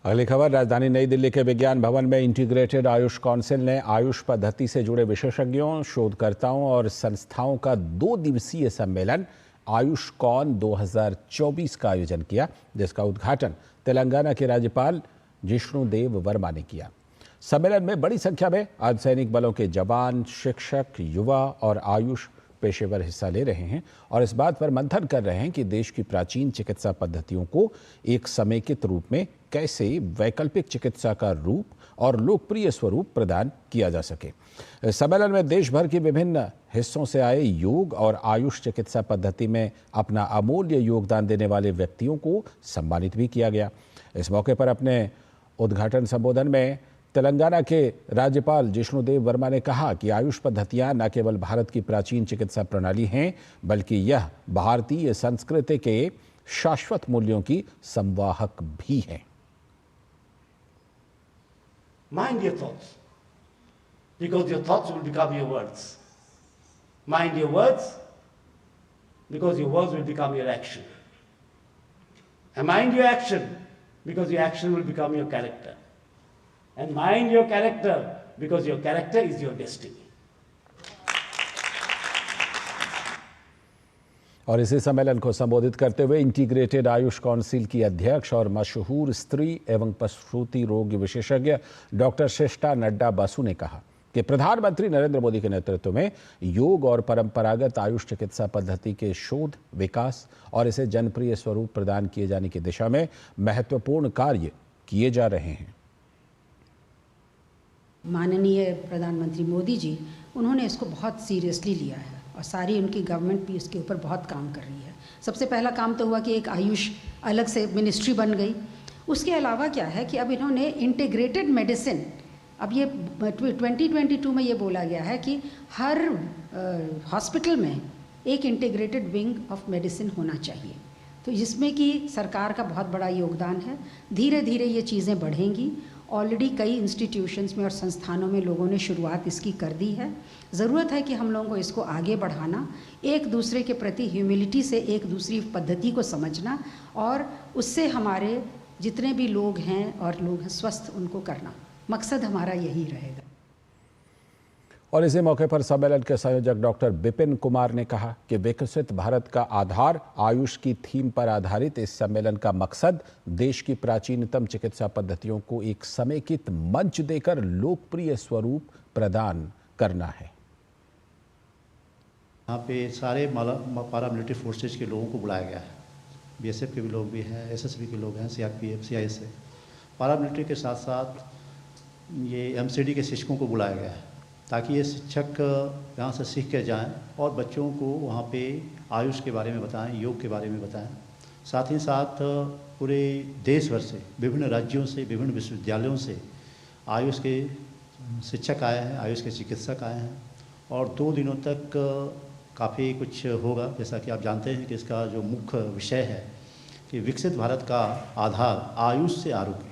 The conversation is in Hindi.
अगली खबर, राजधानी नई दिल्ली के विज्ञान भवन में इंटीग्रेटेड आयुष काउंसिल ने आयुष पद्धति से जुड़े विशेषज्ञों, शोधकर्ताओं और संस्थाओं का 2 दिवसीय सम्मेलन आयुषकॉन 2024 का आयोजन किया, जिसका उद्घाटन तेलंगाना के राज्यपाल जिष्णुदेव वर्मा ने किया। सम्मेलन में बड़ी संख्या में अर्धसैनिक बलों के जवान, शिक्षक, युवा और आयुष पेशेवर हिस्सा ले रहे हैं और इस बात पर मंथन कर रहे हैं कि देश की प्राचीन चिकित्सा पद्धतियों को एक समेकित रूप में कैसे वैकल्पिक चिकित्सा का रूप और लोकप्रिय स्वरूप प्रदान किया जा सके। इस सम्मेलन में देश भर के विभिन्न हिस्सों से आए योग और आयुष चिकित्सा पद्धति में अपना अमूल्य योगदान देने वाले व्यक्तियों को सम्मानित भी किया गया। इस मौके पर अपने उद्घाटन संबोधन में तेलंगाना के राज्यपाल जिष्णुदेव वर्मा ने कहा कि आयुष पद्धतियां न केवल भारत की प्राचीन चिकित्सा प्रणाली हैं, बल्कि यह भारतीय संस्कृति के शाश्वत मूल्यों की संवाहक भी हैं। Mind your thoughts, because your thoughts will become your words. Mind your words, because your words will become your action. And mind your action, because your action will become your character. And mind your character, because your character is your destiny. और इसी सम्मेलन को संबोधित करते हुए इंटीग्रेटेड आयुष काउंसिल की अध्यक्ष और मशहूर स्त्री एवं प्रसूति रोग विशेषज्ञ डॉक्टर श्रेष्ठा नड्डा बासु ने कहा कि प्रधानमंत्री नरेंद्र मोदी के नेतृत्व में योग और परंपरागत आयुष चिकित्सा पद्धति के शोध, विकास और इसे जनप्रिय स्वरूप प्रदान किए जाने की दिशा में महत्वपूर्ण कार्य किए जा रहे हैं। माननीय प्रधानमंत्री मोदी जी, उन्होंने इसको बहुत सीरियसली लिया है और सारी उनकी गवर्नमेंट भी इसके ऊपर बहुत काम कर रही है। सबसे पहला काम तो हुआ कि एक आयुष अलग से मिनिस्ट्री बन गई। उसके अलावा क्या है कि अब इन्होंने इंटीग्रेटेड मेडिसिन, अब ये 2022 में ये बोला गया है कि हर हॉस्पिटल में एक इंटीग्रेटेड विंग ऑफ मेडिसिन होना चाहिए, तो जिसमें कि सरकार का बहुत बड़ा योगदान है। धीरे धीरे ये चीज़ें बढ़ेंगी। ऑलरेडी कई इंस्टीट्यूशंस में और संस्थानों में लोगों ने शुरुआत इसकी कर दी है। ज़रूरत है कि हम लोगों को इसको आगे बढ़ाना, एक दूसरे के प्रति ह्यूमिलिटी से एक दूसरी पद्धति को समझना और उससे हमारे जितने भी लोग हैं और लोग हैं स्वस्थ, उनको करना, मकसद हमारा यही रहेगा। और इसी मौके पर सम्मेलन के संयोजक डॉक्टर विपिन कुमार ने कहा कि विकसित भारत का आधार आयुष की थीम पर आधारित इस सम्मेलन का मकसद देश की प्राचीनतम चिकित्सा पद्धतियों को एक समेकित मंच देकर लोकप्रिय स्वरूप प्रदान करना है। यहाँ पे सारे पैरामिलिट्री फोर्सेज के लोगों को बुलाया गया है। बीएसएफ के भी लोग भी हैं, एसएसबी के लोग हैं, सीआरपीएफ, सीआईएसएफ, पैरामिलिट्री के साथ साथ ये एमसीडी के शिक्षकों को बुलाया गया है ताकि ये शिक्षक यहाँ से सीख के जाएँ और बच्चों को वहाँ पे आयुष के बारे में बताएं, योग के बारे में बताएं। साथ ही साथ पूरे देश भर से, विभिन्न राज्यों से, विभिन्न विश्वविद्यालयों से आयुष के शिक्षक आए हैं, आयुष के चिकित्सक आए हैं और 2 दिनों तक काफ़ी कुछ होगा। जैसा कि आप जानते हैं कि इसका जो मुख्य विषय है कि विकसित भारत का आधार आयुष से आरोग्य।